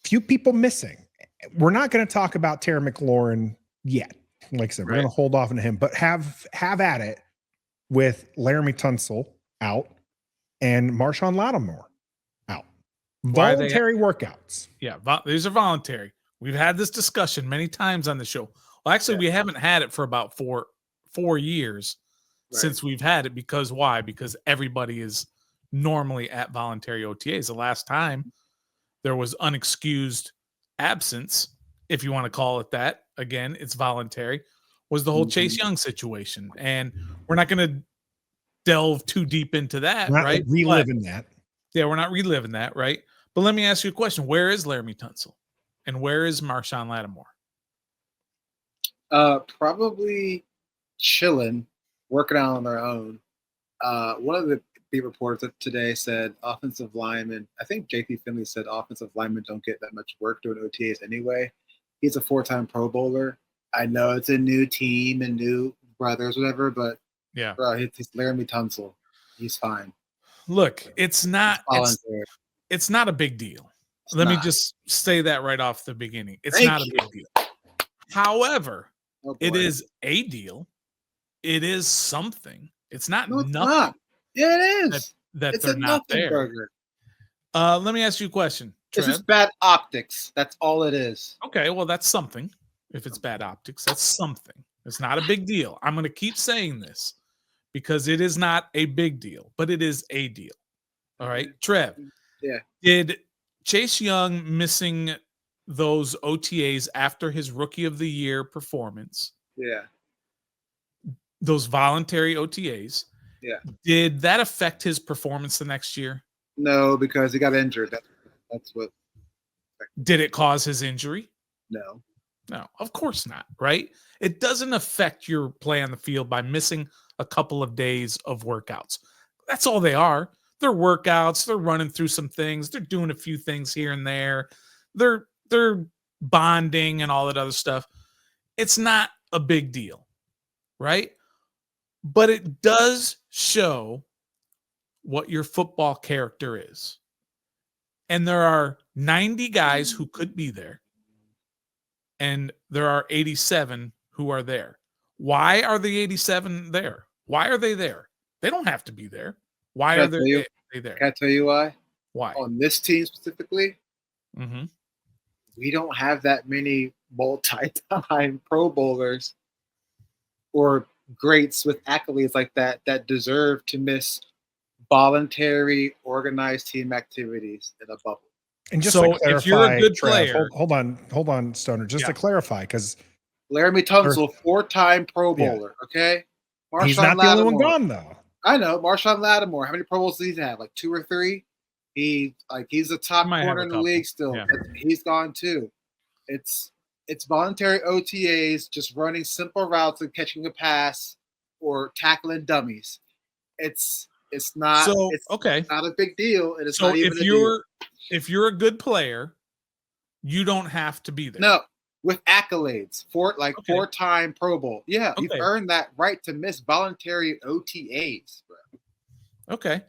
few people missing. We're not going to talk about Terry McLaurin yet. Like I said, we're going to hold off on him, but have at it with Laremy Tunsil out and Marshawn Lattimore out. Voluntary workouts. Yeah, these are voluntary. We've had this discussion many times on the show. Well, actually, we haven't had it for about four years since we've had it. Because why? Because everybody is normally at voluntary OTAs. The last time there was unexcused absence, if you want to call it that, again, it's voluntary, was the whole Chase Young situation. And we're not going to delve too deep into that, right? Reliving that. Yeah, we're not reliving that, right? But let me ask you a question. Where is Laremy Tunsil? And where is Marshawn Lattimore? Probably chilling, working out on their own. One of the beat reporters today said offensive linemen, I think JP Finley said offensive linemen don't get that much work doing OTAs anyway. He's a 4-time Pro Bowler. I know it's a new team and new brothers, whatever, but bro, he's Laremy Tunsil. He's fine. Look, it's not a big deal. Let me just say that right off the beginning. It's not a big deal. However, it is a deal. It is something. It's not nothing. Not. Yeah, it is. That they're not there. Burger. Let me ask you a question. Trev. It's just bad optics. That's all it is. Okay, well, that's something. If it's bad optics, that's something. It's not a big deal. I'm going to keep saying this because it is not a big deal, but it is a deal. All right, Trev. Yeah. Did Chase Young missing those OTAs after his Rookie of the Year performance? Yeah. Those voluntary OTAs. Yeah. Did that affect his performance the next year? No, because he got injured. That's what. Did it cause his injury? No. No, of course not, right? It doesn't affect your play on the field by missing a couple of days of workouts. That's all they are. They're workouts. They're running through some things. They're doing a few things here and there. They're bonding and all that other stuff. It's not a big deal, right? But it does show what your football character is. And there are 90 guys who could be there. And there are 87 who are there. Why are the 87 there? Why are they there? They don't have to be there. Why are they there? Can I tell you why? Why? On this team specifically, we don't have that many multi-time Pro Bowlers or greats with accolades like that deserve to miss voluntary organized team activities in a bubble. And just so clarify, if you're a good Trev, player, hold on, Stoner. Just to clarify, because Laremy Tunsil, 4-time Pro Bowler. Okay, he's not the only one gone though. I know Marshawn Lattimore. How many Pro Bowls does he have? Like 2 or 3. He's a top corner in the league still. Yeah. He's gone too. It's voluntary OTAs, just running simple routes and catching a pass or tackling dummies. It's not not a big deal. And it's not even if you're a good player, you don't have to be there. No, with accolades, 4-time Pro Bowl. Yeah, you've earned that right to miss voluntary OTAs, bro. Okay.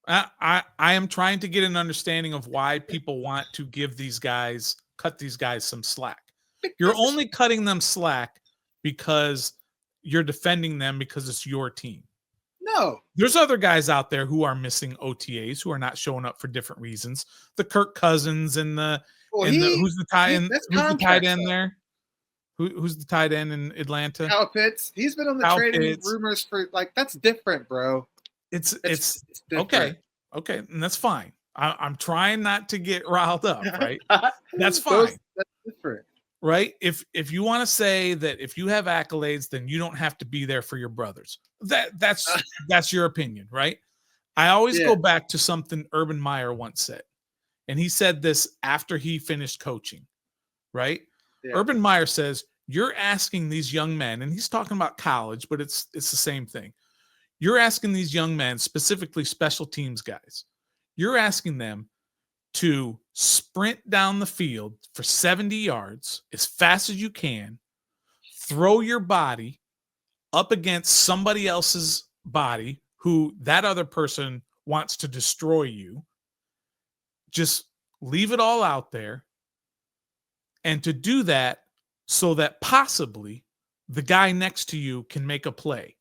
I am trying to get an understanding of why people want to cut these guys some slack. You're only cutting them slack because you're defending them because it's your team. No. There's other guys out there who are missing OTAs who are not showing up for different reasons. The Kirk Cousins and who's the tight end there? Who's the tight end in Atlanta? Kyle Pitts. He's been on the trading rumors for that's different, bro. It's different. Okay, and that's fine. I'm trying not to get riled up, right? That's fine. That's different. Right? If you want to say that if you have accolades, then you don't have to be there for your brothers. That's your opinion, right? I always go back to something Urban Meyer once said. And he said this after he finished coaching, right? Yeah. Urban Meyer says, you're asking these young men, and he's talking about college, but it's the same thing. You're asking these young men, specifically special teams guys, you're asking them to sprint down the field for 70 yards as fast as you can, throw your body up against somebody else's body who that other person wants to destroy you. Just leave it all out there And to do that so that possibly the guy next to you can make a play.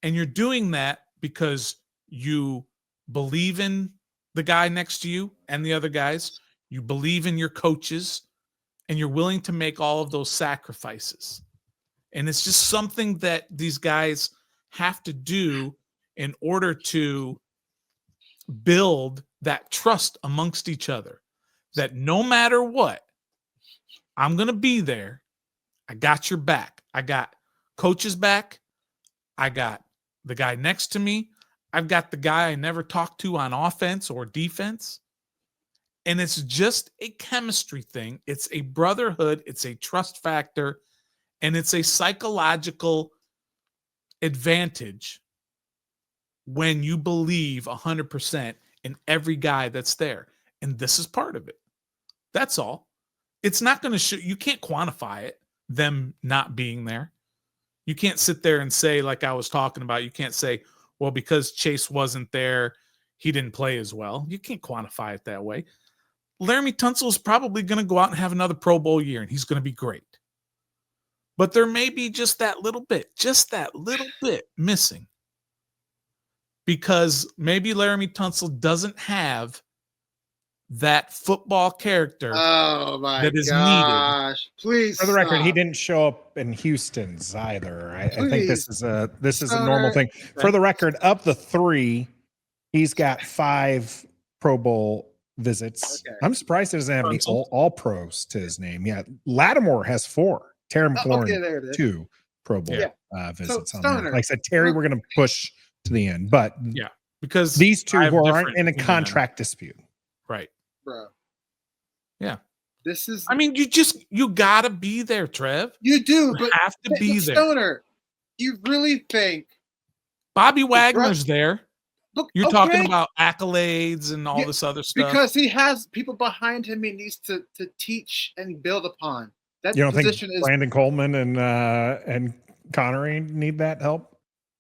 And you're doing that because you believe in the guy next to you and the other guys. You believe in your coaches, and you're willing to make all of those sacrifices. And it's just something that these guys have to do in order to build that trust amongst each other, that no matter what, I'm going to be there. I got your back. I got coach's back. I got the guy next to me. I've got the guy I never talked to on offense or defense. And it's just a chemistry thing. It's a brotherhood. It's a trust factor. And it's a psychological advantage when you believe 100% in every guy that's there. And this is part of it. That's all. It's not going to show, you can't quantify it, them not being there. You can't sit there and say, like I was talking about, you can't say, well, because Chase wasn't there, he didn't play as well. You can't quantify it that way. Laremy Tunsil is probably going to go out and have another Pro Bowl year, and he's going to be great. But there may be just that little bit missing. Because maybe Laremy Tunsil doesn't have that football character that is needed. Please, for the record, he didn't show up in Houston's either. I think this is a normal thing. For the record, of the 3, he's got 5 Pro Bowl visits. Okay. I'm surprised he doesn't have any all pros to his name. Yeah, Lattimore has 4. Terry McLaurin 2 Pro Bowl visits on there. Like I said, Terry, we're going to push to the end, but because these 2 who aren't in a contract dispute, right, bro? Yeah, this is. I mean, you gotta be there, Trev. You do, but have to be there. Stoner, you really think Bobby Wagner's there? Look, You're talking about accolades and all this other stuff because he has people behind him he needs to teach and build upon. That you don't position think Brandon Coleman and Connery need that help?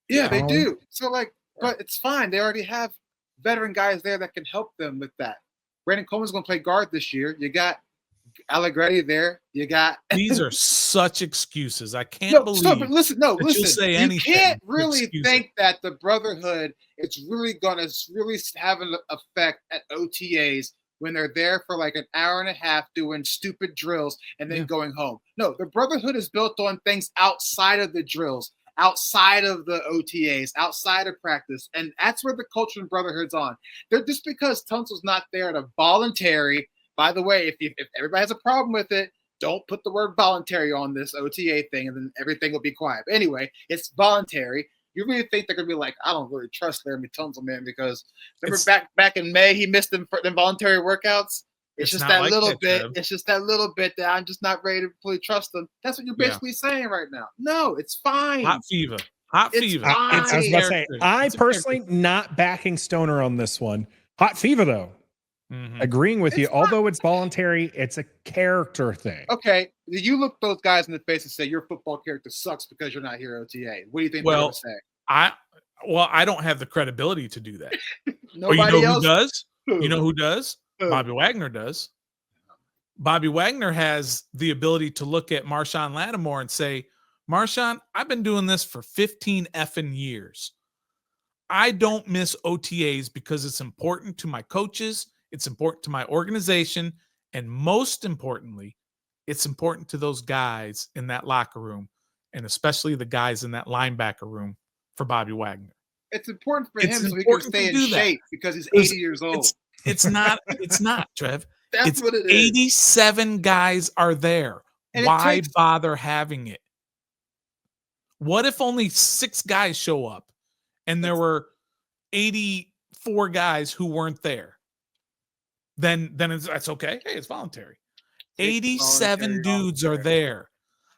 Yeah, they do. So but it's fine. They already have veteran guys there that can help them with that. Brandon Coleman's going to play guard this year. You got Allegretti there. You got these are such excuses. I can't believe. But listen. Say you anything can't really think that the brotherhood it's really going to have an effect at OTAs when they're there for like an hour and a half doing stupid drills and then going home. No, the brotherhood is built on things outside of the drills, outside of the OTAs, outside of practice. And that's where the culture and brotherhood's on. They're just because Tunsil's not there at a voluntary. By the way, if everybody has a problem with it, don't put the word voluntary on this OTA thing and then everything will be quiet. But anyway, it's voluntary. You really think they're going to be like, I don't really trust Laremy Tunsil, man, because remember back in May, he missed them voluntary workouts. It's just that little bit. Trev. It's just that little bit that I'm just not ready to fully trust them. That's what you're basically saying right now. No, it's fine. Hot fever. I was about to say, I personally not backing Stoner on this one. Hot fever, though. Mm-hmm. Agreeing with you. Fine. Although it's voluntary, it's a character thing. Okay. You look those guys in the face and say, your football character sucks because you're not here OTA. What do you think they're going to say? I don't have the credibility to do that. Nobody else? Who does? You know who does? Bobby Wagner does. Bobby Wagner has the ability to look at Marshawn Lattimore and say, Marshawn, I've been doing this for 15 effing years. I don't miss OTAs because it's important to my coaches. It's important to my organization. And most importantly, it's important to those guys in that locker room, and especially the guys in that linebacker room for Bobby Wagner. It's important for him so he can stay in shape because he's 80 years old. It's not, Trev. That's what it is. 87 guys are there. And why bother having it? What if only 6 guys show up and there were 84 guys who weren't there? Then that's okay. Hey, it's voluntary. 87 dudes are there.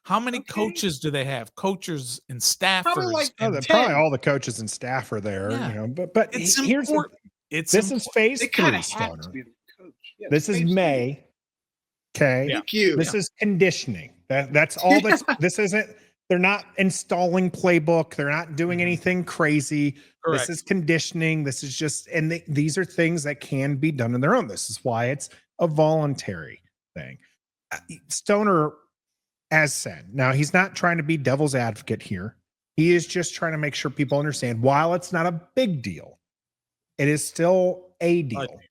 How many coaches do they have? Coaches and staffers. Probably all the coaches and staff are there. Yeah. You know, but it's here's important. This is phase 3, Stoner. Yeah, this is May. Okay. Thank you. This is conditioning. That's all. This isn't. They're not installing playbook. They're not doing anything crazy. Correct. This is conditioning. This is just, and these are things that can be done on their own. This is why it's a voluntary thing. Stoner, as said, now he's not trying to be devil's advocate here. He is just trying to make sure people understand while it's not a big deal, it is still a deal.